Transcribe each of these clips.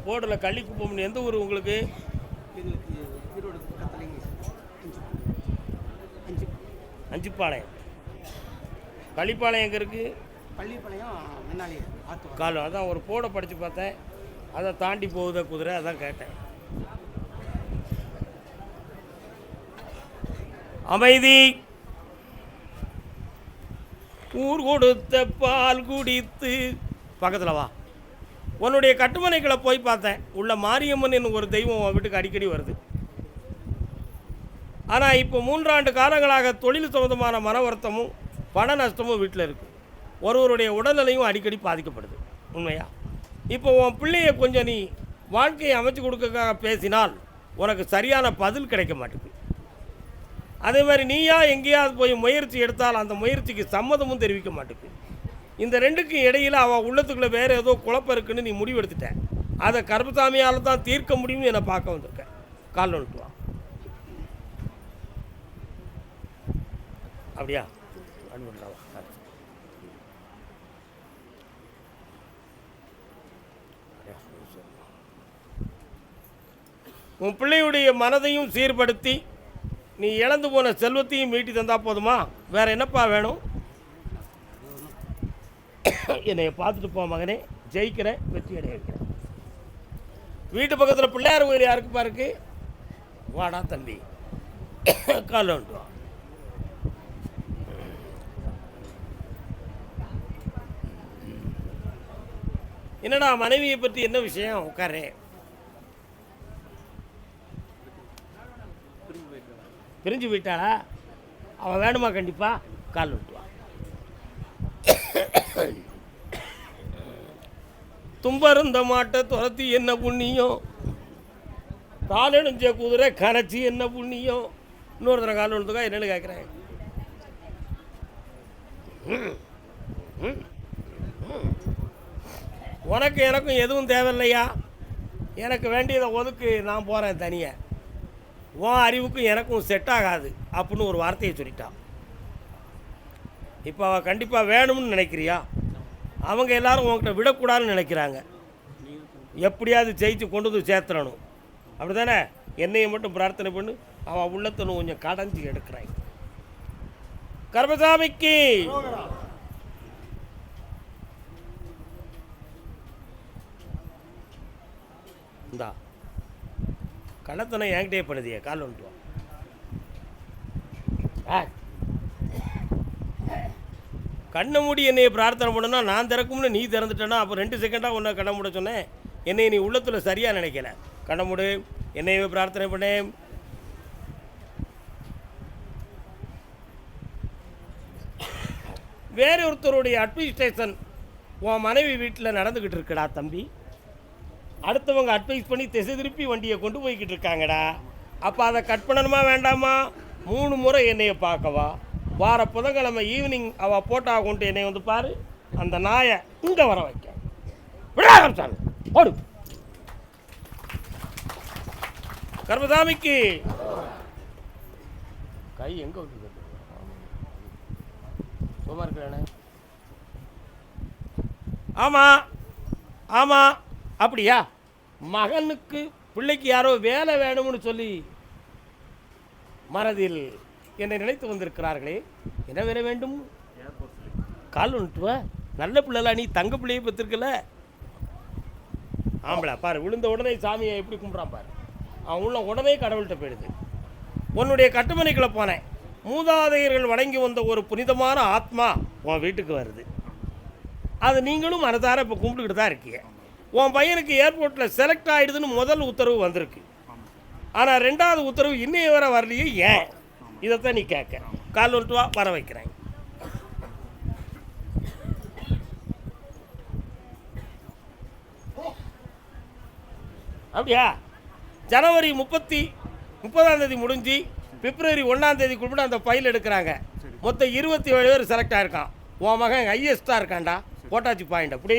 போர்டில் கள்ளிக்குப்பம்னு. எந்த ஊர் உங்களுக்கு? அஞ்சுப்பாளையம். களிப்பாளையம் எங்கே இருக்குது? பள்ளிப்பாளையம் முன்னாடி காலம். அதான் ஒரு போர்டை படித்து பார்த்தேன், அதை தாண்டி போகுத குதிரை, அதான் கேட்டேன். அமைதி. ஊர் கொடுத்த பால் குடித்து பக்கத்தில் வா. உன்னுடைய கட்டுமனைகளை போய் பார்த்தேன். உள்ள மாரியம்மன் என்னும் ஒரு தெய்வம் வீட்டுக்கு அடிக்கடி வருது. ஆனால் இப்போ 3 ஆண்டு காலங்களாக தொழில் சம்பந்தமான மன வருத்தமும் பண நஷ்டமும் வீட்டில் இருக்குது. ஒருவருடைய உடல்நிலையும் அடிக்கடி பாதிக்கப்படுது. உண்மையா? இப்போ உன் பிள்ளையை கொஞ்சம் நீ வாழ்க்கையை அமைச்சு கொடுக்கறதுக்காக பேசினால் உனக்கு சரியான பதில் கிடைக்க மாட்டேங்குது. அதே மாதிரி நீயா எங்கேயாவது போய் முயற்சி எடுத்தால் அந்த முயற்சிக்கு சம்மதமும் தெரிவிக்க மாட்டேங்குது. இந்த ரெண்டுக்கும் இடையில் அவள் உள்ளத்துக்குள்ளே வேறு ஏதோ குழப்பம் இருக்குன்னு நீ முடிவெடுத்துட்ட. அதை கருப்பசாமியால் தான் தீர்க்க முடியும்னு என்னை பார்க்க வந்திருக்கேன். கால் நோட்டுவா. அப்படியா? அனுப்பிடுறாவா? உன் பிள்ளையுடைய மனதையும் சீர்படுத்தி நீ இழந்து போன செல்வத்தையும் மீட்டி தந்தால் போதுமா? வேறு என்னப்பா வேணும்? என்னை பார்த்துட்டு போ மகனே, ஜெயிக்கிறேன், வெற்றி அடைய வைக்கிறேன். வீட்டு பக்கத்தில் பிள்ளையார் கோயில் யாருக்குப்பா இருக்கு? வாடா தம்பி, கால் வந்துட்டு வா. என்னடா மனைவியை பற்றி என்ன விஷயம்? உட்காரே. பிரிஞ்சு போயிட்டாளா? அவன் வேணுமா? கண்டிப்பாக கால் விட்டுவா. தும்பருந்த மாட்டை துரத்தி என்ன புண்ணியம், காலெடுஞ்ச குதிரை கரைச்சி என்ன புண்ணியம். இன்னொருத்தனை கால் விழுந்துக்கா என்னென்னு கேட்குறேன். உனக்கு எனக்கும் எதுவும் தேவையில்லையா? எனக்கு வேண்டியதை ஒதுக்கு, நான் போகிறேன் தனியாக. உன் அறிவுக்கும் எனக்கும் செட் ஆகாது அப்படின்னு ஒரு வார்த்தையை சொல்லிட்டான். இப்போ அவள் கண்டிப்பாக வேணும்னு நினைக்கிறியா? அவங்க எல்லாரும் உங்கள்கிட்ட விடக்கூடாதுன்னு நினைக்கிறாங்க. எப்படியாவது ஜெயிச்சு கொண்டு வந்து சேர்த்துடணும், அப்படி தானே? என்னையை மட்டும் பிரார்த்தனை பண்ணு, அவன் உள்ளத்தனும் கொஞ்சம் கடைஞ்சி எடுக்கிறான். கர்மசாமிக்கு இந்தா கள்ளத்தனை என்கிட்டே பண்ணுதியே, கால் வந்துட்டு வா. கண்ணை மூடி என்னையை பிரார்த்தனை பண்ணுனா நான் திறக்கும்னு நீ திறந்துட்டேன்னா அப்போ 2 செகண்டாக ஒன்றை கண்ணை மூட சொன்னேன். என்னை நீ உள்ளத்தில் சரியாக நினைக்கல. கண்ணை மூடு, என்னையே பிரார்த்தனை பண்ணேன். வேற ஒருத்தருடைய அட்மினிஸ்ட்ரேஷன் உன் மனைவி வீட்டில் நடந்துக்கிட்டு இருக்குடா தம்பி. அடுத்தவங்க அட்வைஸ் பண்ணி திசை திருப்பி வண்டியை கொண்டு போய்கிட்டு இருக்காங்கடா. அப்போ அதை கட் பண்ணணுமா வேண்டாமா? 3 முறை என்னையை பார்க்கவா. வார புதன்கிழமை ஈவினிங் அவள் போட்டா கொண்டு என்னை வந்து பாரு. அந்த நாயை இங்கே வர வைக்க விடாசாமி ஓடு. கர்மசாமிக்கு கை எங்கே விட்டு சும்மா இருக்கிறானே. ஆமாம் ஆமாம், அப்படியா? மகனுக்கு பிள்ளைக்கு யாரோ வேலை வேணும்னு சொல்லி மனதில் என்னை நினைத்து வந்திருக்கிறார்களே. என்ன வேலை வேண்டும்? கால் வந்துட்டுவ. நல்ல பிள்ளைலாம், நீ தங்க பிள்ளையை பற்றிருக்கல. ஆம்பளை பாரு, விழுந்த உடனே சாமியை எப்படி கும்பிட்றான் பாரு. அவன் உள்ள உடனே கடவுள்கிட்ட போயிடுது. உன்னுடைய கட்டுமனைக்குள்ளே போனேன். மூதாதையர்கள் வணங்கி வந்த ஒரு புனிதமான ஆத்மா உன் வீட்டுக்கு வருது. அது நீங்களும் மனதார இப்போ கும்பிட்டுக்கிட்டு தான் இருக்கீங்க. உன் பையனுக்கு ஏர்போர்ட்டில் செலக்ட் ஆகிடுதுன்னு முதல் உத்தரவு வந்திருக்கு. ஆனால் 2வது உத்தரவு இன்னைய வர வரலையே, ஏன்? இதைத்தான் நீ கேட்க. கால் வந்துட்டு வா, வர வைக்கிறேன். அப்படியா? ஜனவரி 30ஆம் தேதி முடிஞ்சு பிப்ரவரி 1ஆம் தேதி குறிப்பிட்டு அந்த ஃபைல் எடுக்கிறாங்க. மொத்தம் 27 பேர் செலக்ட் ஆகிருக்கான். உன் மகன் ஹையஸ்டாக இருக்கான்டா. போட்டாச்சு பாயிண்ட். அப்படி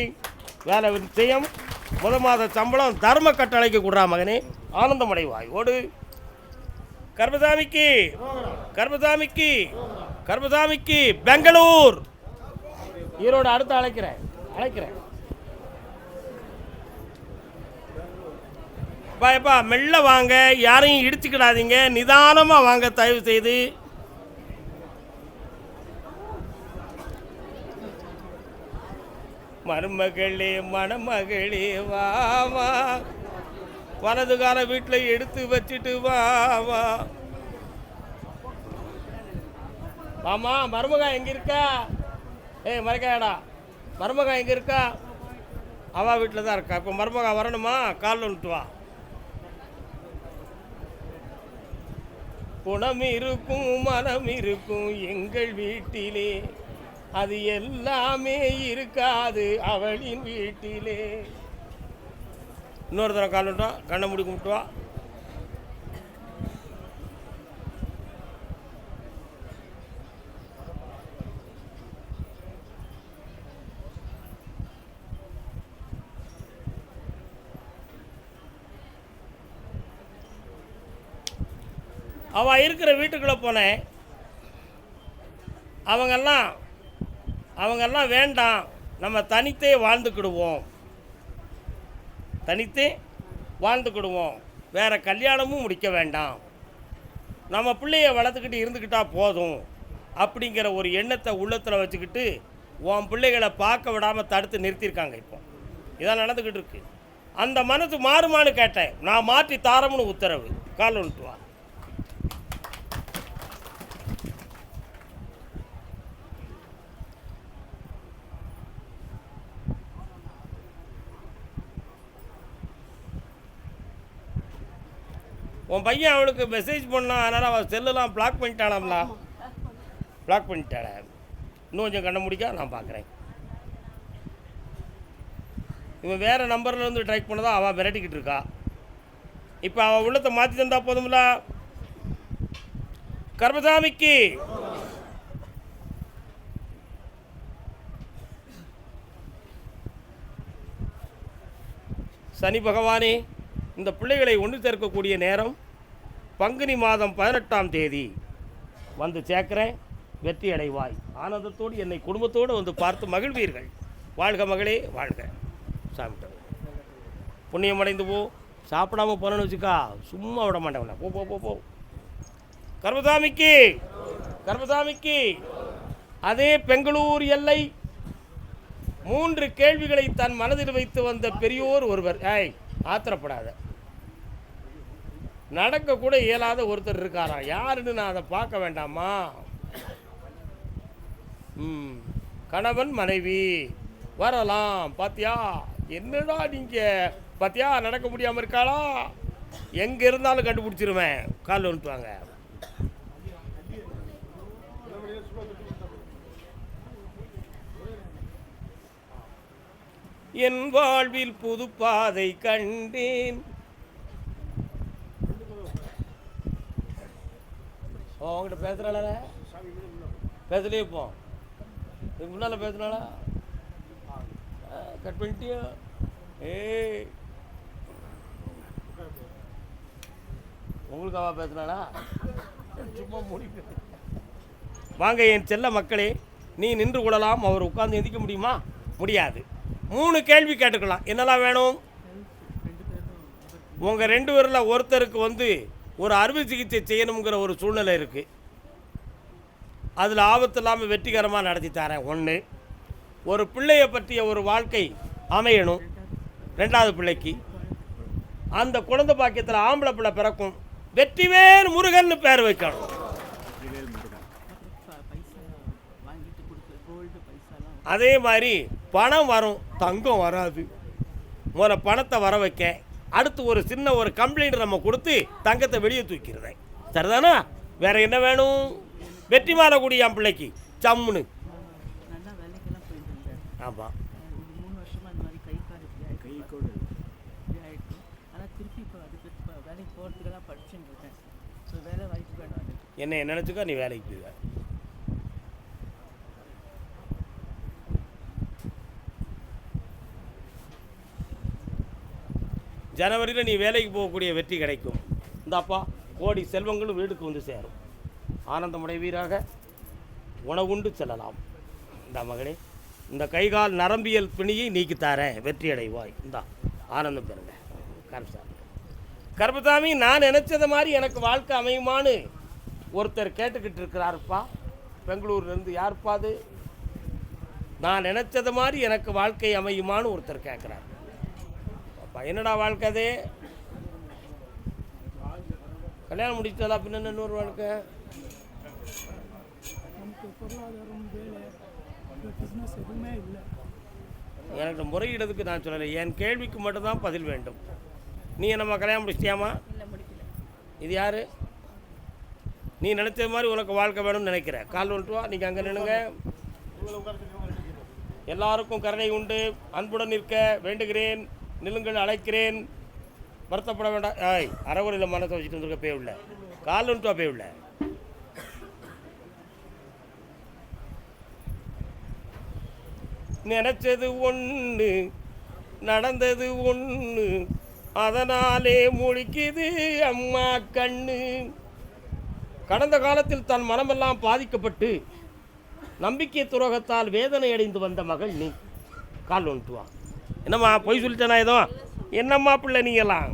வேலை செய்யும். மாத சம்பளம் தர்ம கட்டளைக்கு கொடுறா மகனே. ஆனந்தமடைவாய். ஓடு. கர்மசாமிக்கு கர்மசாமிக்கு கர்மசாமிக்கு பெங்களூர் ஈரோடு அடுத்து அழைக்கிறேன். எப்பா மெல்ல வாங்க, யாரையும் இடிச்சுக்கிடாதீங்க, நிதானமாக வாங்க தயவு செய்து. மருமகளே மணமகளே வா வா, வலது கால வீட்டில் எடுத்து வச்சுட்டு வா வா. ஆமா, மருமகா எங்க இருக்கா? ஏய் மறக்காடா, மருமகா எங்க இருக்கா? அவா வீட்டில் தான் இருக்கா. இப்போ மருமகா வரணுமா? காலில் விட்டு வா. குணம் இருக்கும் மனம் இருக்கும் எங்கள் வீட்டிலே, அது எல்லாமே இருக்காது அவளின் வீட்டிலே. இன்னொரு தடவை கால் விட்டா, கண்ணை மூடி கும்பிட்டு வா. அவள் இருக்கிற வீட்டுக்குள்ளே போனேன். அவங்கெல்லாம் வேண்டாம், நம்ம தனித்தே வாழ்ந்துக்கிடுவோம், தனித்தே வாழ்ந்துக்கிடுவோம், வேறு கல்யாணமும் முடிக்க வேண்டாம், நம்ம பிள்ளைய வளர்த்துக்கிட்டு இருந்துக்கிட்டால் போதும் அப்படிங்கிற ஒரு எண்ணத்தை உள்ளத்தில் வச்சுக்கிட்டு உன் பிள்ளைகளை பார்க்க விடாமல் தடுத்து நிறுத்தியிருக்காங்க. இப்போ இதான் நடந்துக்கிட்டு இருக்கு. அந்த மனசு மாறுமான்னு கேட்டேன். நான் மாற்றி தாரம்னு உத்தரவு. கால் வந்துட்டு வா. உன் பையன் அவளுக்கு மெசேஜ் பண்ணான், அதனால் அவள் செல்லெல்லாம் பிளாக் பண்ணிட்டாளாம்ல. பிளாக் பண்ணிட்டாள. இன்னும் கொஞ்சம் கண்ண முடிக்கா, நான் பார்க்குறேன். இவன் வேறு நம்பர்லேருந்து ட்ரை பண்ணதான் அவள் மிரட்டிக்கிட்டு இருக்கா. இப்போ அவள் உள்ளத்தை மாற்றி தந்தா போதும்ல. கர்மசாமிக்கு சனி பகவானே, இந்த பிள்ளைகளை ஒன்று சேர்க்கக்கூடிய நேரம் பங்குனி மாதம் 18ஆம் தேதி வந்து சேர்க்கிறேன். வெற்றி அடைவாய். ஆனந்தத்தோடு என்னை குடும்பத்தோடு வந்து பார்த்து மகிழ்வீர்கள். வாழ்க மகளே வாழ்க. சாப்பிட்டு புண்ணியம் அடைந்து போ. சாப்பிடாம போனேன்னு வச்சுக்கா, சும்மா விட மாட்டேன். போ போ போ போ. கர்மசாமிக்கு கர்மசாமிக்கு அதே பெங்களூர் எல்லை 3 கேள்விகளை தன் மனதில் வைத்து வந்த பெரியோர் ஒருவர். ஆத்திரப்படாத. நடக்கக்கூட இயலாத ஒருத்தர் இருக்காரா? யாருன்னு நான் அதை பார்க்க வேண்டாமா? கணவன் மனைவி வரலாம். பாத்தியா, என்னடா நீங்கள் பாத்தியா நடக்க முடியாமல் இருக்காளா? எங்கே இருந்தாலும் கண்டுபிடிச்சிருவேன். காலில் வந்துட்டு வாங்க. என் வாழ்வில் புது பாதை கண்டேன். அவங்ககிட்ட பேசுகிறாள? பேசலையே. இப்போ இதுக்கு முன்னால் பேசுனாளா? கட் பண்ணிட்டியா? உங்களுக்கு அவா பேசுனாளா? சும்மா மூடி. வாங்க என் செல்ல மக்களே, நீ நின்று கொள்ளலாம். அவர் உட்கார்ந்து எந்திக்க முடியுமா? முடியாது. 3 கேள்வி கேட்டுக்கலாம். என்னெல்லாம் வேணும்? உங்கள் 2 பேரில் ஒருத்தருக்கு வந்து ஒரு அறுவை சிகிச்சை செய்யணுங்கிற ஒரு சூழ்நிலை இருக்குது. அதில் ஆபத்து இல்லாமல் வெற்றிகரமாக நடத்தி தரேன். 1. ஒரு பிள்ளையை பற்றிய ஒரு வாழ்க்கை அமையணும். 2வது பிள்ளைக்கு அந்த குழந்தை பாக்கியத்தில் ஆம்பளை பிள்ளை பிறக்கும். வெற்றிவேல் முருகன் பேர் வைக்கணும். அதே மாதிரி பணம் வரும், தங்கம் வராது. முதல்ல பணத்தை வர வைக்க, அடுத்து ஒரு சின்ன ஒரு கம்ப்ளைண்ட் நம்ம கொடுத்து தங்கத்தை வெளியே தூக்கிறேன். சரிதானா? வேற என்ன வேணும்? வெற்றி மாறக்கூடிய என் பிள்ளைக்கு சம்முன்னு. ஆமாம். என்ன நினச்சிக்கோ, நீ வேலைக்கு போய்வ. ஜனவரியில் நீ வேலைக்கு போகக்கூடிய வெற்றி கிடைக்கும். இந்தாப்பா கோடி செல்வங்களும் வீட்டுக்கு வந்து சேரும். ஆனந்தமுடைவீராக. உணவுண்டு செல்லலாம். இந்த மகளே, இந்த கைகால் நரம்பியல் பிணியை நீக்கி தாரேன். வெற்றி அடைவாய். இந்தா ஆனந்தம் பெறுங்க. Correct sir. கருப்பசாமி, நான் நினச்சது மாதிரி எனக்கு வாழ்க்கை அமையுமான்னு ஒருத்தர் கேட்டுக்கிட்டு இருக்கிறாருப்பா. பெங்களூர்லேருந்து. யாருப்பா அது? நான் நினச்சது மாதிரி எனக்கு வாழ்க்கை அமையுமான்னு ஒருத்தர் கேட்குறாரு. அப்பா, என்னடா வாழ்க்கை அது? கல்யாணம் முடிச்சதா பின்ன இன்னொரு வாழ்க்கை? பொருளாதாரம், வேலை, பிஸ்னஸ் எதுவுமே இல்லை. எனக்கு முறையிடத்துக்கு நான் சொல்லலை, என் கேள்விக்கு மட்டும்தான் பதில் வேண்டும். நீ என்னம்மா கல்யாணம் முடிச்சிட்டியாமா? இது யார்? நீ நினச்சது மாதிரி உனக்கு வாழ்க்கை வேணும்னு நினைக்கிற. கால் வந்துட்டு வா, நீங்கள் அங்கே நின்னுங்க. எல்லாருக்கும் கருணை உண்டு, அன்புடன் நிற்க வேண்டுகிறேன், நில்லுங்கள், அழைக்கிறேன், வருத்தப்பட வேண்டாம். ஆய், அறகுறையில் மனசை வச்சுட்டு வந்துருக்க போய் உள்ள. கால் வந்துட்டு வா, போய் உள்ள. நினச்சது ஒன்று, நடந்தது ஒன்று, அதனாலே முழிக்குது அம்மா கண்ணு. கடந்த காலத்தில் தன் மனமெல்லாம் பாதிக்கப்பட்டு நம்பிக்கை துரோகத்தால் வேதனை அடைந்து வந்த மகள் நீ. கால் வந்துட்டு வா. என்னம்மா பொய் சொல்லிட்டேனா ஏதோ? என்னம்மா பிள்ளை நீங்களாம்?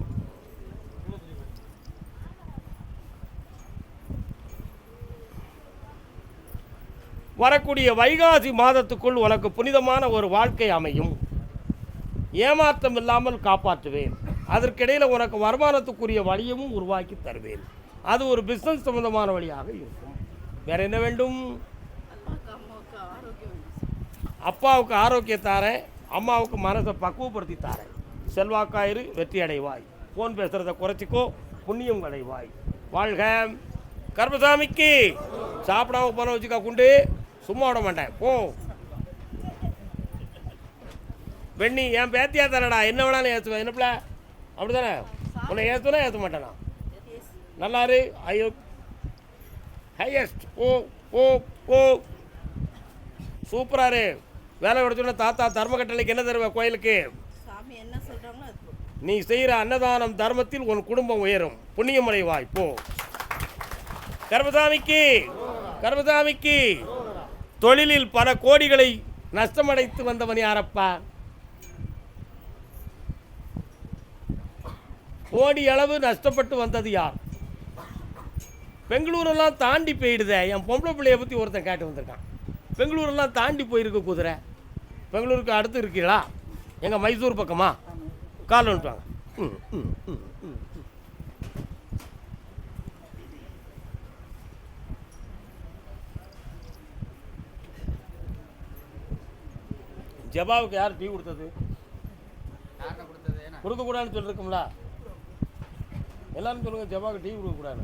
வரக்கூடிய வைகாசி மாதத்துக்குள் உனக்கு புனிதமான ஒரு வாழ்க்கை அமையும். ஏமாற்றம் இல்லாமல் காப்பாற்றுவேன். அதற்கிடையில் உனக்கு வருமானத்துக்குரிய வழியும் உருவாக்கி தருவேன். அது ஒரு பிஸ்னஸ் சம்பந்தமான வழியாக இருக்கும். வேற என்ன வேண்டும்? அப்பாவுக்கு ஆரோக்கியம் தாரேன், அம்மாவுக்கு மனசை பக்குவப்படுத்தி தாரேன். செல்வாக்காயிரு, வெற்றி அடைவாய். ஃபோன் பேசுகிறத குறைச்சிக்கோ, புண்ணியம் அடைவாய். வாழ்க. கருப்பசாமிக்கு சாப்பிடாம போன வச்சுக்கா குண்டு, சும்மா விட மாட்டேன். போ வெண்ணி, என் பேத்தியா தானடா, என்ன வேணாலும் ஏற்றுவேன். என்னப்பில அப்படி தானே? உன்னை ஏற்றுனா ஏற்ற மாட்டேனா? நல்லாரு. ஐயோ, ஹையஸ்ட். ஓ ஓ ஓ சூப்பராரு. வேலை விடச்சுன்னா தாத்தா தர்மக்கட்டளைக்கு என்ன தருவ? கோயிலுக்கு நீ செய்கிற அன்னதானம் தர்மத்தில் உன் குடும்பம் உயரும், புண்ணியம் அடைவாய். போ. கருப்பசாமிக்கு கருப்பசாமிக்கு தொழிலில் பல கோடிகளை நஷ்டமடைத்து வந்தவன் யாரப்பா? கோடி அளவு நஷ்டப்பட்டு வந்தது யார்? பெங்களூரெல்லாம் தாண்டி போயிடுதே. என் பொம்பளை பிள்ளையை பற்றி ஒருத்தன் கேட்டு வந்திருக்கான். பெங்களூரெல்லாம் தாண்டி போயிருக்கு குதிரை. பெங்களூருக்கு அடுத்து இருக்கீங்களா? எங்கள் மைசூர் பக்கமா? கால் வந்துட்டாங்க. ஜபாவுக்கு யார் டீ கொடுத்தது? கொடுக்கக்கூடாதுன்னு சொல்லிருக்கும்ல. எல்லாரும் சொல்லுங்க, ஜபாவுக்கு டீ கொடுக்கக்கூடாது.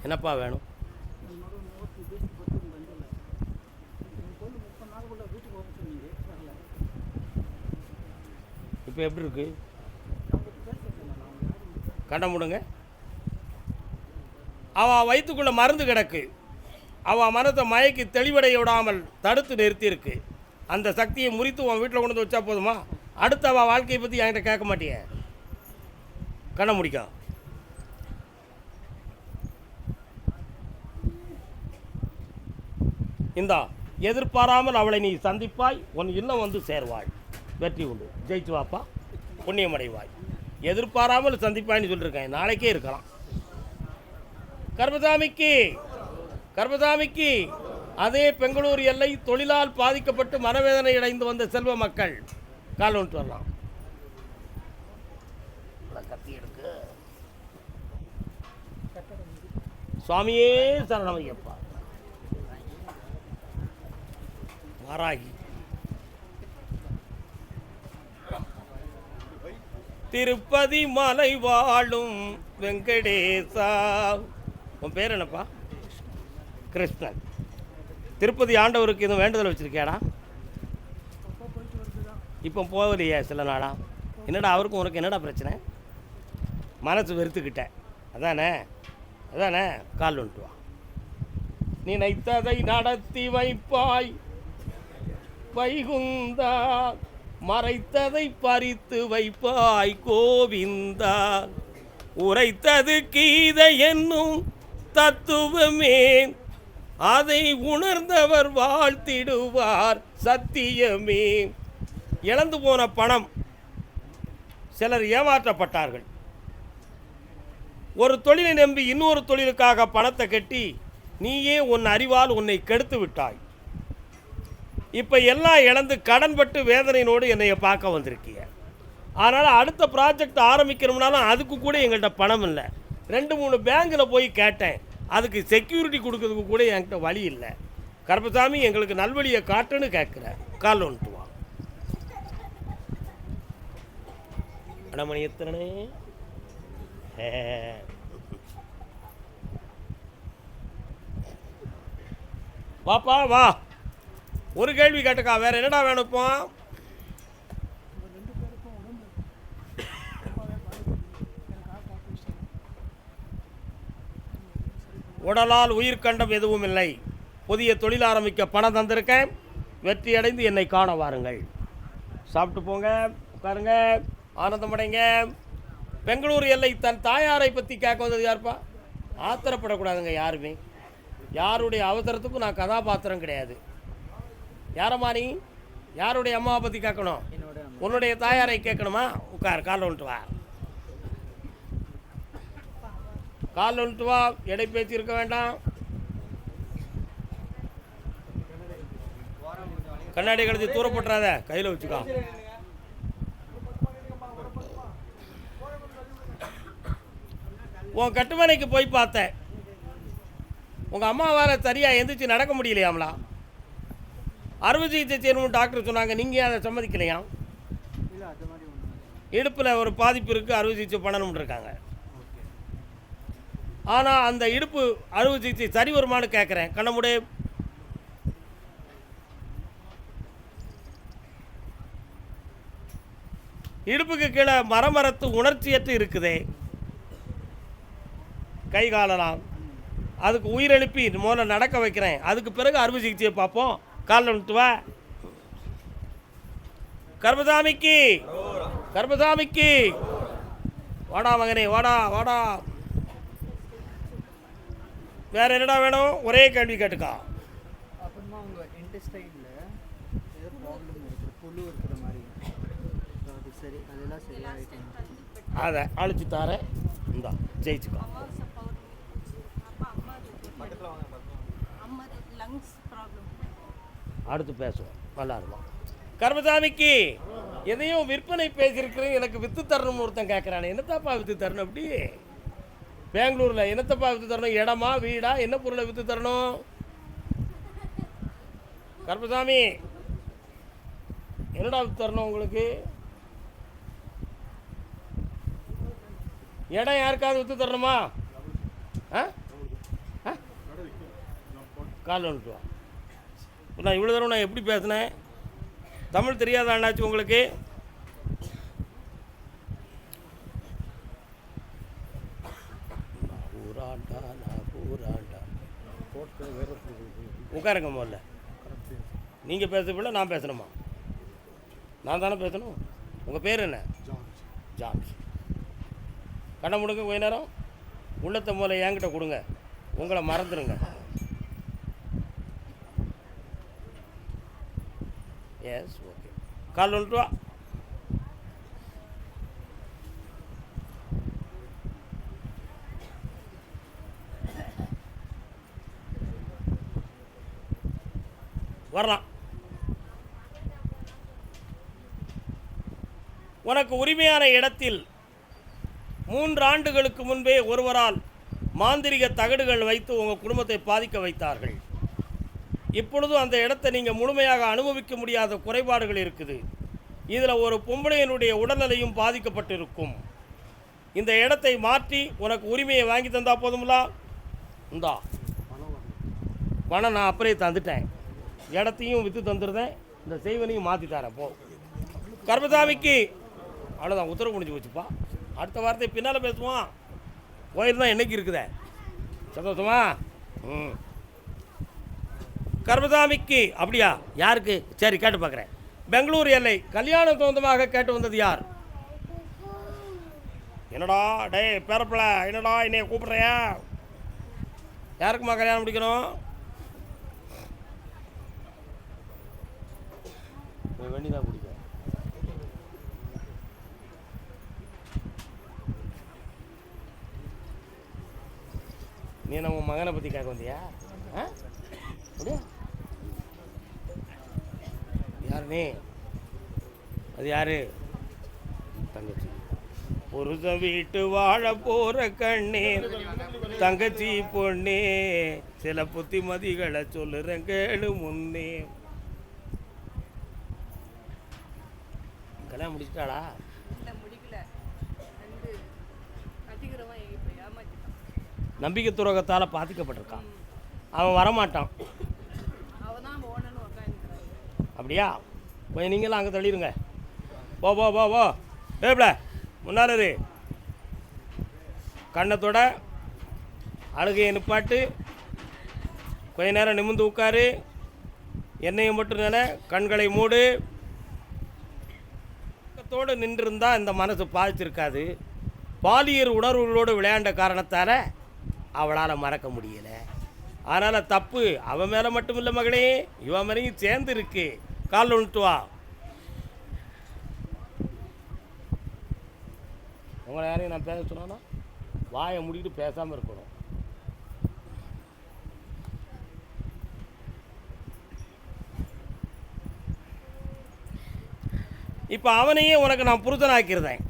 என்னப்பா வேணும்? இப்போ எப்படி இருக்கு? கண்ண முடுங்க. அவள் வயிற்றுக்குள்ளே மருந்து கிடக்கு. அவள் மனத்தை மயக்கி தெளிவடைய விடாமல் தடுத்து நிறுத்தியிருக்கு. அந்த சக்தியை முறித்து உன் வீட்டில் கொண்டு வந்து வச்சா போதுமா? அடுத்து அவள் வாழ்க்கையை பற்றி என்கிட்ட கேட்க மாட்டிய. கண்ண முடிக்கும். இந்தா, எதிர்பாராமல் அவளை நீ சந்திப்பாய், உன் இல்லம் வந்து சேர்வாய். வெற்றி உண்டு. ஜெயிச்சு வாப்பா, புண்ணியம் அடைவாய். எதிர்பாராமல் சந்திப்பாய்ன்னு சொல்லியிருக்கேன், நாளைக்கே இருக்கலாம். கருப்பசாமிக்கு கருப்பசாமிக்கு அதே பெங்களூர் எல்லை தொழிலால் பாதிக்கப்பட்டு மனவேதனை அடைந்து வந்த செல்வ மக்கள் கால் வந்துட்டு வரலாம். கத்தி எடுக்கு. சுவாமியே சரணமையப்பா. வாராகி திருப்பதி மலை வாழும் வெங்கடேசா. உன் பேர் என்னப்பா? கிருஷ்ணன். திருப்பதி ஆண்டவருக்கு எதுவும் வேண்டுதல் வச்சுருக்கியாடா? இப்போ போகலையே சில நாளா. என்னடா அவருக்கும் உனக்கு என்னடா பிரச்சனை? மனசு வெறுத்துக்கிட்டேன் அதானே? அதானே? கால் வந்துட்டு வா. நினைத்ததை நடத்தி வைப்பாய் வைகுந்தா, மறைத்ததை பறித்து வைப்பாய் கோவிந்தா. உரைத்தது கீதை என்னும் தத்துவமே, அதை உணர்ந்தவர் வாழ்த்திடுவார் சத்தியமே. இழந்து போன பணம், சிலர் ஏமாற்றப்பட்டார்கள். ஒரு தொழிலை நம்பி இன்னொரு தொழிலுக்காக பணத்தை கட்டி நீயே உன் அறிவால் உன்னை கெடுத்து விட்டாய். இப்போ எல்லாம் இழந்து கடன்பட்டு வேதனையினோடு என்னைய பார்க்க வந்திருக்கிய. அதனால் அடுத்த ப்ராஜெக்ட் ஆரம்பிக்கணும்னாலும் அதுக்கு கூட எங்கள்கிட்ட பணம் இல்லை. 2-3 பேங்கில் போய் கேட்டேன், அதுக்கு செக்யூரிட்டி கொடுக்கறதுக்கு கூட என்கிட்ட வழி இல்லை. கருப்பசாமி எங்களுக்கு நல்வழியை காட்டுன்னு கேட்குறேன். கால் வந்துட்டு வா. அடமணி எத்தனை வாப்பா வா. ஒரு கேள்வி கேட்டுக்கா, வேற என்னடா வேணும் இப்போ? உடலால் உயிர்கண்டம் எதுவும் இல்லை. புதிய தொழில் ஆரம்பிக்க பணம் தந்திருக்கேன். வெற்றி அடைந்து என்னை காண வாருங்கள். சாப்பிட்டு போங்க, உட்காருங்க, ஆனந்தமடைங்க. பெங்களூர் எல்லை தன் தாயாரை பற்றி கேட்க வந்தது யாருப்பா? ஆத்திரப்படக்கூடாதுங்க யாருமே. யாருடைய அவசரத்துக்கும் நான் கதாபாத்திரம் கிடையாது. யாரம்மா நீ? யாருடைய அம்மாவை பற்றி கேட்கணும்? உன்னுடைய தாயாரை கேட்கணுமா? உட்கார், கால் வந்துட்டு வா. கால் வந்துட்டு வா. எடை பேச்சு இருக்க வேண்டாம். கண்ணாடி கழுதி தூரப்பட்டுறாத, கையில் வச்சுக்கோ. உன் கட்டுமனைக்கு போய் பார்த்தேன். உங்கள் அம்மாவால் சரியாக எந்திரிச்சு நடக்க முடியலையாம்லாம். அறுவை சிகிச்சை செய்யணும்னு டாக்டர் சொன்னாங்க. நீங்கள் அதை சம்மதிக்கலையாம். இடுப்பில் ஒரு பாதிப்பு இருக்குது, அறுவை சிகிச்சை பண்ணணும்னு இருக்காங்க. ஆனால் அந்த இடுப்பு அறுவை சிகிச்சை சரி வருமானு கேட்குறேன். கண்ணமுடைய இடுப்புக்கு கீழே மரமரத்து உணர்ச்சியற்று இருக்குதே, கை காலலாம். அதுக்கு உயிரெழுப்பி முதல்ல நடக்க வைக்கிறேன். அதுக்கு பிறகு அறுவை சிகிச்சையை பார்ப்போம். காலில் விட்டு வா. கர்மசாமிக்கு, கர்மசாமிக்கு வாடா மகனே, வாடா வாடா. வேற என்னடா வேணும்? ஒரே கேள்வி கேட்டுக்கா. அப்புறமா உங்கள் இன்டெஸ்டைனில் ஏதோ ப்ராப்ளம் இருக்குது, புழு இருக்கிற மாதிரி. அது சரி, அதெல்லாம் சரியாயிட்டேன். அதை அழிச்சு தாரேன். இந்தா ஜெயிச்சுக்கோ. அடுத்து பேசுவோம், நல்லா இருக்கும். கர்மசாமிக்கு எதையும் விற்பனை பேசியிருக்கிறேன், எனக்கு விற்று தரணும்னு ஒருத்தன் கேட்குறானே. என்னத்தாப்பா விற்று தரணும்? அப்படி பெங்களூரில் என்னத்தப்பா விற்று தரணும்? இடமா, வீடா, என்ன பொருளை விற்று தரணும்? கர்மசாமி என்னடா விற்று தரணும் உங்களுக்கு? இடம் யாருக்காவது விற்று தரணுமா? கால் வந்துட்டு வா. நான் இவ்வளோ தூரம் நான் எப்படி பேசினேன்? தமிழ் தெரியாத அண்ணாச்சு உங்களுக்கு? உட்காருங்க முதல்ல. நீங்கள் பேசுறப்பல நான் பேசணுமா? நான் தானே பேசணும். உங்கள் பேர் என்ன? ஜார்ஜ். கண்ணை முடுங்க கொஞ்ச நேரம். உள்ளத்தை முதல்ல என்கிட்ட கொடுங்க, உங்களை மறந்துடுங்க. S, okay. கால் வந்துட்டு வா. வரலாம். உனக்கு உரிமையான இடத்தில் 3 ஆண்டுகளுக்கு முன்பே ஒருவரால் மாந்திரிக தகடுகள் வைத்து உங்கள் குடும்பத்தை பாதிக்க வைத்தார்கள். இப்பொழுதும் அந்த இடத்தை நீங்கள் முழுமையாக அனுபவிக்க முடியாத குறைபாடுகள் இருக்குது. இதில் ஒரு பொம்பளையினுடைய உடல்நிலையும் பாதிக்கப்பட்டிருக்கும். இந்த இடத்தை மாற்றி உனக்கு உரிமையை வாங்கி தந்தா போதுங்களா? இந்தா பணம் நான் அப்படியே தந்துட்டேன். இடத்தையும் விற்று தந்துருந்தேன், இந்த செய்வனையும் மாற்றி தரேன். போ. கர்மசாமிக்கு அவ்வளோதான், உத்தரவு முடிஞ்சு போச்சுப்பா. அடுத்த வார்த்தை பின்னால் பேசுவான். கோயில் தான் என்னைக்கு இருக்குதே. சந்தோஷமா? கர்மசாமிக்கு அப்படியா? யாருக்கு? சரி, கேட்டு பார்க்குறேன். பெங்களூர் எல்லை கல்யாணம் சொந்தமாக கேட்டு வந்தது யார்? என்னடா டே பேரப்பிள்ள, என்னடா என்னைய கூப்பிட்றியா? யாருக்குமா கல்யாணம் முடிக்கணும்? வெண்ணி தான் குடிக்க. நீ நம்ம மகனை பற்றி கேட்க வந்தியா? அப்படியா? யாரு நீ? அது யாரு? தங்கச்சி. புருஷன் வீட்டு வாழ போற கண்ணே தங்கச்சி பொண்ணே, சில புத்திமதிகளை சொல்லுறேன் கேளு முன்னே. கல்யாணம் முடிச்சிட்டாளா? நம்பிக்கை துரோகத்தால் பாதிக்கப்பட்டிருக்கான். அவன் வரமாட்டான். அப்படியா? கொஞ்சம் நீங்களாம் அங்கே தள்ளிடுங்க. போ போ போ போ ஏப்ல முன்னால் இரு. கண்ணத்தோட அழுகையை நிப்பாட்டு. கொஞ்ச நேரம் நிமிர்ந்து உட்காரு. எண்ணெயை மட்டும் நினை. கண்களை மூடு. பக்கத்தோடு நின்றுருந்தால் இந்த மனசு பாதிச்சிருக்காது. பாலியல் உணர்வுகளோடு விளையாண்ட காரணத்தால் அவளால் மறக்க முடியலை. அதனால் தப்பு அவன் மேலே மட்டும் இல்லை மகளே, இவன் மேலேயும் சேர்ந்து இருக்கு. காலில் விழுட்டு வா. உங்களை யாரையும் நான் பேச சொன்னா வாயை மூடிட்டு பேசாமல் இருக்கணும். இப்போ அவனையே உனக்கு நான் புருஷனாக்கிருந்தேன்.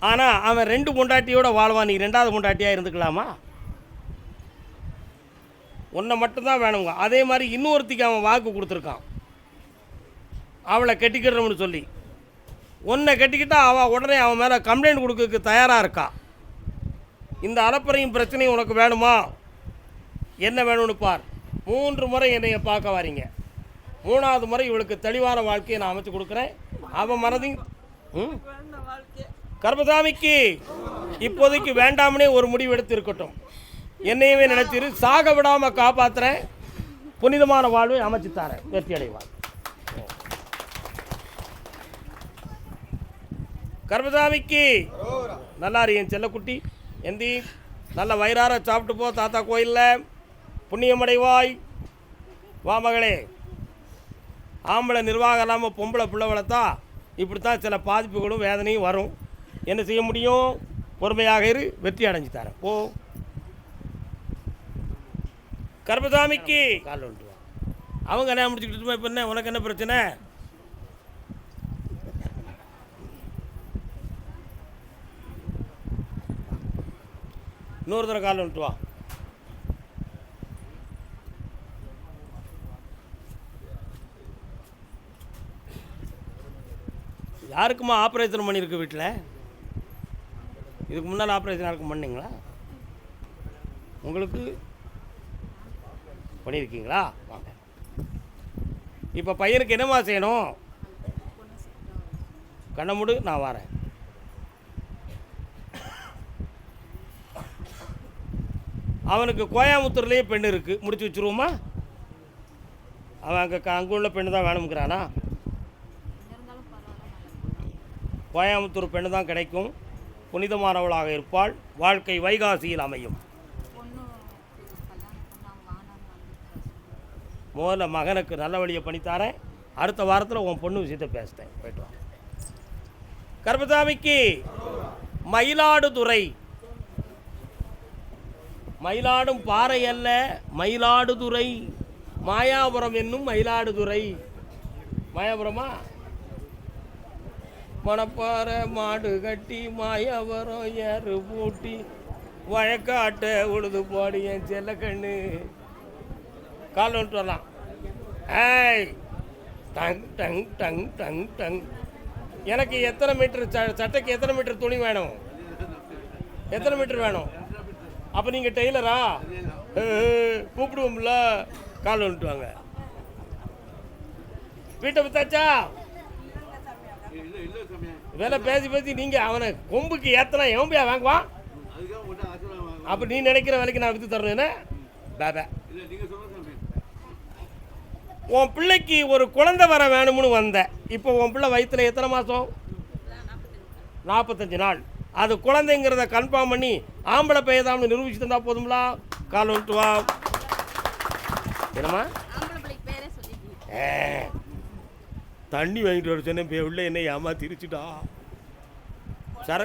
ஆனால் அவன் 2 பொண்டாட்டியோட வாழ்வான். நீ 2வது பொண்டாட்டியாக இருந்துக்கலாமா? உன்னை மட்டும்தான் வேணுங்க. அதே மாதிரி இன்னொருத்திக்கு அவன் வாக்கு கொடுத்துருக்கான், அவளை கட்டிக்கிறோம்னு சொல்லி. உன்னை கட்டிக்கிட்டா அவள் உடனே அவன் மேலே கம்ப்ளைண்ட் கொடுக்கறதுக்கு தயாராக இருக்கா. இந்த அலப்பறையும் பிரச்சனையும் உனக்கு வேணுமா? என்ன வேணும்னு பார். 3 முறை என்னைய பார்க்க வாரீங்க. 3வது முறை இவளுக்கு தெளிவான வாழ்க்கையை நான் அமைச்சு கொடுக்குறேன். அவன் மனதையும் கர்மசாமிக்கு இப்போதைக்கு வேண்டாமனே ஒரு முடிவு எடுத்து இருக்கட்டும். என்னையவே நினைச்சிரு. சாக விடாமல் காப்பாற்றுறேன். புனிதமான வாழ்வை அமைச்சுத்தாரேன். வெற்றி அடைவார். கர்மசாமிக்கு நல்லா என் செல்லக்குட்டி எந்தி நல்ல வயிறார சாப்பிட்டு போ. தாத்தா கோயிலில் புண்ணியமடைவாய். வா மகளே. ஆம்பளை நிர்வாகம் இல்லாமல் பொம்பளை பிள்ளை வளர்த்தா இப்படித்தான் சில பாதிப்புகளும் வேதனையும் வரும். என்ன செய்ய முடியும்? பொறுமையாக இரு. வெற்றி அடைஞ்சு தரேன். ஓ கர்மசாமிக்கு காலில் வந்துட்டு வா. அவங்க கல்யாணம் முடிச்சுக்கிட்டு இப்போ என்ன உனக்கு என்ன பிரச்சனை? இன்னொரு தடவை காலில் வந்துட்டு வா. யாருக்குமா ஆப்ரேஷன் பண்ணியிருக்கு வீட்டில்? இதுக்கு முன்னால் ஆப்ரேஷன் யாருக்கும் பண்ணிங்களா? உங்களுக்கு பண்ணியிருக்கீங்களா? வாங்க. இப்போ பையனுக்கு என்னமா செய்யணும்? கண்ணை மூடு, நான் வரேன். அவனுக்கு கோயம்புத்தூர்லேயே பெண் இருக்குது. முடிச்சு வச்சுருவோமா? அவன் அங்கே உள்ள பெண்ணு தான் வேணுங்கிறானா? கோயம்புத்தூர் பெண்ணு தான் கிடைக்கும். புனிதமானவளாக இருப்பாள். வாழ்க்கை வைகாசியில் அமையும். முதல்ல மகனுக்கு நல்ல வழியை பண்ணித்தாரேன். அடுத்த வாரத்தில் உன் பொண்ணு விஷயத்தை பேசுகிறேன். போய்ட்டு வா. கர்மசாமிக்கு மயிலாடுதுறை. மயிலாடும் பாறை அல்ல, மயிலாடுதுறை. மாயாபுரம் என்னும் மயிலாடுதுறை. மாயாபுரமா? மணப்பாறை மாடு கட்டி மாயாவரம் ஏறு பூட்டி வழக்காட்ட உழுது போடி என் செல்ல கண்ணு. கால் வந்துட்டு வரலாம். ஏய் tongue tongue tongue tongue tongue. எனக்கு எத்தனை மீட்டர் சட்டைக்கு எத்தனை மீட்டர் துணி வேணும்? எத்தனை மீட்டர் வேணும்? அப்போ நீங்கள் டெய்லரா? கூப்பிடுவோம்ல. கால் வந்துட்டு வாங்க. வீட்டை பத்தாச்சா? வேலை பேசி பேசி நீங்கள் அவனை கொம்புக்கு ஏத்தனா எவன்பையா வாங்குவான்? அப்போ நீ நினைக்கிற வேலைக்கு நான் விற்று தரணும். என்ன பேபா? உன் பிள்ளைக்கு ஒரு குழந்தை வர வேணும்னு வந்தேன். இப்போ உன் பிள்ளை வயிற்றுல எத்தனை மாதம்? 45 நாள். அது குழந்தைங்கிறத கன்ஃபார்ம் பண்ணி ஆம்பளை பெய்யதாம்னு நிரூபிச்சு தந்தா போதுங்களா? கால் வந்துட்டு வா. என்னம்மா? தண்ணி வாங்கிட்டு வர சொன்னேன் இப்போ உள்ள என்ன ஏமாத்திருச்சுடா சர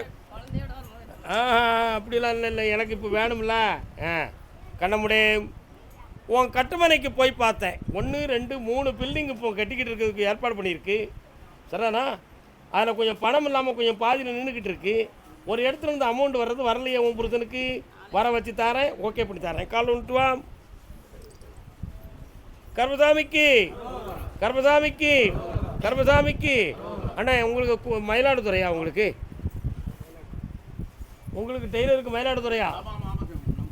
அப்படிலாம் இல்லை எனக்கு இப்போ வேணும்ல கண்ணமுடே உன் கட்டுமனைக்கு போய் பார்த்தேன் 1 2 3 பில்டிங் இப்போ கட்டிக்கிட்டு இருக்கிறதுக்கு ஏற்பாடு பண்ணியிருக்கு சரிண்ணா அதில் கொஞ்சம் பணம் இல்லாமல் கொஞ்சம் பாதியில் நின்றுக்கிட்டு இருக்கு ஒரு இடத்துல இருந்து அமௌண்ட் வர்றது வரலையே உன் புருஷனுக்கு வர வச்சு தரேன் ஓகே பண்ணி தரேன் கால் வந்துட்டு வா கர்மசாமிக்கு அண்ணா உங்களுக்கு மயிலாடுதுறையா உங்களுக்கு டெய்லருக்கு மயிலாடுதுறையா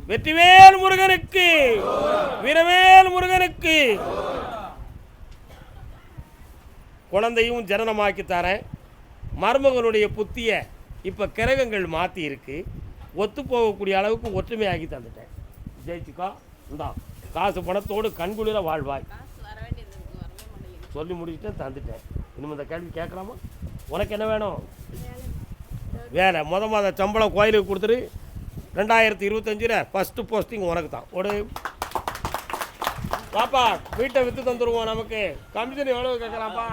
வெற்றிவேல் முருகனுக்கு வீரவேல் முருகனுக்கு குழந்தையும் ஜனனமாக்கி தரேன் மருமகனுடைய புத்திய இப்போ கிரகங்கள் மாற்றி இருக்கு ஒத்து போகக்கூடிய அளவுக்கு ஒற்றுமையாக்கி தந்துட்டேன் ஜெயிச்சுக்கா இந்தா காசு பணத்தோடு கண்குளிர வாழ்வாய் சொல்லி முடிச்சுட்டு தந்துட்டேன் இனிமேல் இந்த கேள்வி கேட்கலாமா உனக்கு என்ன வேணும் வேலை மாத சம்பளம் கோயிலுக்கு கொடுத்துரு 2025 ஃபஸ்ட்டு போஸ்டிங் உனக்கு தான் ஒரு பாப்பா வீட்டை விற்று தந்துடுவோம் நமக்கு கமிஷன் எவ்வளோ கேட்கலாம்ப்பா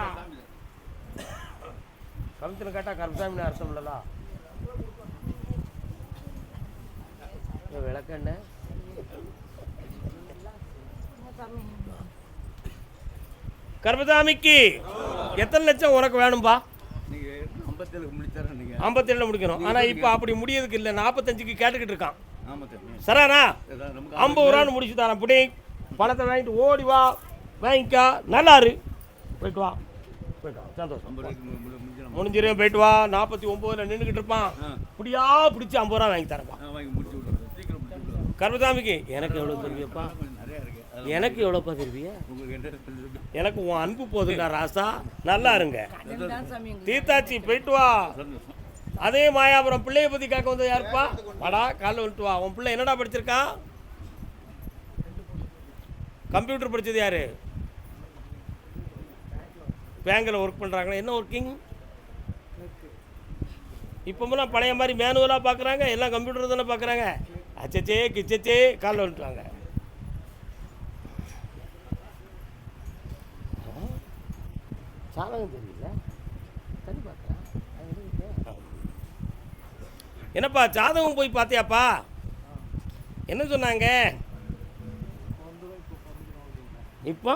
கமிஷன் கேட்டால் கருசாமின்னு அர்த்தம் இல்லைல்ல விளக்கண்ண கர்மசாமிக்கு எத்தனை லட்சம் உனக்கு வேணும்பா 57 முடிக்கணும் ஆனால் இப்போ அப்படி முடியறதுக்கு இல்லை 45க்கு கேட்டுக்கிட்டு இருக்கான் சரானா 50 ரூபான்னு முடிச்சு தரேன் அப்படி பணத்தை வாங்கிட்டு ஓடி வா வாங்கிக்கா நல்லாரு போயிட்டு வா சந்தோஷம் முடிஞ்சிடும் போயிட்டு வா 49ல் நின்றுக்கிட்டு இருப்பான் இப்படியா பிடிச்சி 50 ரூபா வாங்கி தரப்பா கர்மசாமிக்கு எனக்கு எவ்வளோ தருவியப்பா எனக்கு எவ்வளோப்பா தருவிய எனக்கு உன் அன்பு போதுங்க ராசா நல்லா இருங்க தீர்த்தாச்சி போயிட்டு வா அதே மாயாபுரம் பிள்ளைய பற்றி கேட்க வந்தது யாருப்பா வாடா காலைல வந்துட்டு வா உன் பிள்ளை என்னடா படிச்சிருக்கான் கம்ப்யூட்டர் படித்தது யாரு பேங்கில் ஒர்க் பண்ணுறாங்களா என்ன ஒர்க்கிங் இப்போமெல்லாம் பழைய மாதிரி மேனுவலாக பார்க்குறாங்க எல்லாம் கம்ப்யூட்டர் தானே பார்க்குறாங்க அச்சச்சே கிச்சச்சே காலைல வந்துட்டுவாங்க சாதகம் தெரியல சரி பார்க்குறேன் என்னப்பா ஜாதகம் போய் பார்த்தியாப்பா என்ன சொன்னாங்க இப்போ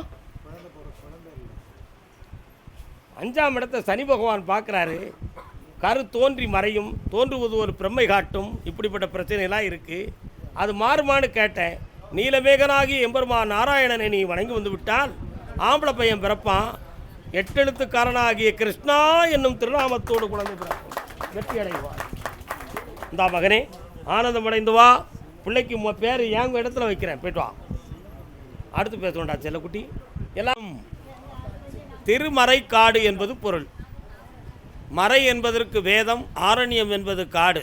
5ஆம் இடத்தை சனி பகவான் பார்க்குறாரு கரு தோன்றி மறையும் தோன்றுவது ஒரு பிரம்மை காட்டும் இப்படிப்பட்ட பிரச்சனைலாம் இருக்குது அது மாறுமான்னு கேட்டேன் நீலமேகனாகி எம்பெருமான் நாராயணனை நீ வணங்கி வந்து விட்டால் ஆம்பளை பையன் பிறப்பான் 8 எழுத்துக்காரனாகிய கிருஷ்ணா என்னும் திருநாமத்தோடு குழந்தை பிறக்கும் வெற்றி அடைவார் இந்த மகனே ஆனந்தம் அடைந்து வா பிள்ளைக்கு பேர் எங்க இடத்துல வைக்கிறேன் போய்ட்டு வா அடுத்து பேசுவோண்டா செல்லக்குட்டி எல்லாம் திருமறை காடு என்பது பொருள் மறை என்பதற்கு வேதம் ஆரண்யம் என்பது காடு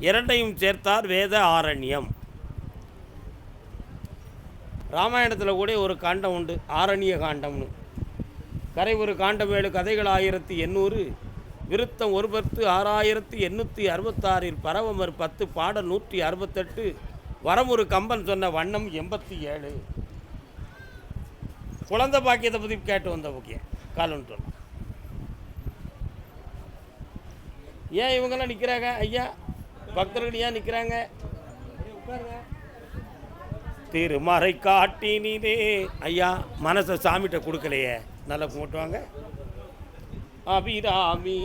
இரண்டையும் சேர்த்தார் வேத ஆரண்யம் ராமாயணத்தில் கூட ஒரு காண்டம் உண்டு ஆரண்ய காண்டம்னு கரை ஒரு காண்டமேழு கதைகள் 1800 விருத்தம் 1/6866 பரவமர் 10 பாடல் 168 வரமுறு கம்பன் சொன்ன வண்ணம் 87 குழந்தை பாக்கியத்தை பற்றி கேட்டு வந்த முக்கியம் காலன்னு சொன்ன ஏன் இவங்கெல்லாம் நிற்கிறாங்க ஐயா பக்தர்கள் ஏன் நிற்கிறாங்க திருமறை காட்டினே ஐயா மனசை சாமிகிட்ட கொடுக்கலையே நல்லா கும்பிட்டுவாங்க அபிராமி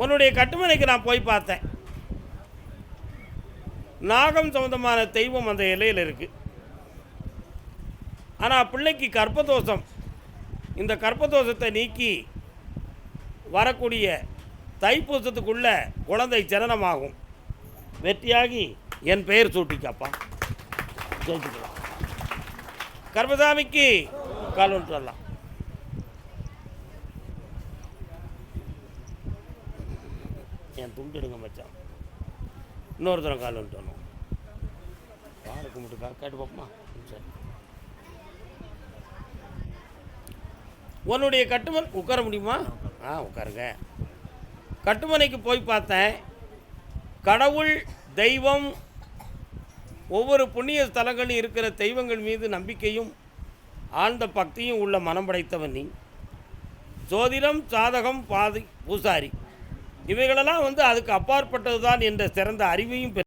உன்னுடைய கட்டுமனைக்கு நான் போய் பார்த்தேன் நாகம் சம்பந்தமான தெய்வம் அந்த இலையில் இருக்கு ஆனால் பிள்ளைக்கு கர்ப்பதோஷம் இந்த கர்ப்பதோஷத்தை நீக்கி வரக்கூடிய தைப்பூசத்துக்குள்ள குழந்தை ஜனனமாகும் வெற்றியாகி என் பெயர் சூட்டிக்காப்பா ஜெயிச்சுக்கலாம் கர்மசாமிக்கு கால் ஒன்று வரலாம் என் துண்டு எடுங்க மச்சான் இன்னொரு தரம் கால் வந்துட்டு வரணும் காலை கும்பிட்டுக்கா கேட்டு பார்ப்போமா சரி உன்னுடைய கட்டுமல் உட்கார முடியுமா உட்காருங்க. கட்டுமனைக்கு போய் பார்த்தேன். கடவுள், தெய்வம், ஒவ்வொரு புண்ணிய ஸ்தலங்களும் இருக்கிற தெய்வங்கள் மீது நம்பிக்கையும் ஆழ்ந்த பக்தியும் உள்ள மனம் படைத்தவன் நீ. ஜோதிடம், சாதகம், பாதி, பூசாரி இவைகளெல்லாம் அதுக்கு அப்பாற்பட்டது தான் என்ற சிறந்த அறிவையும்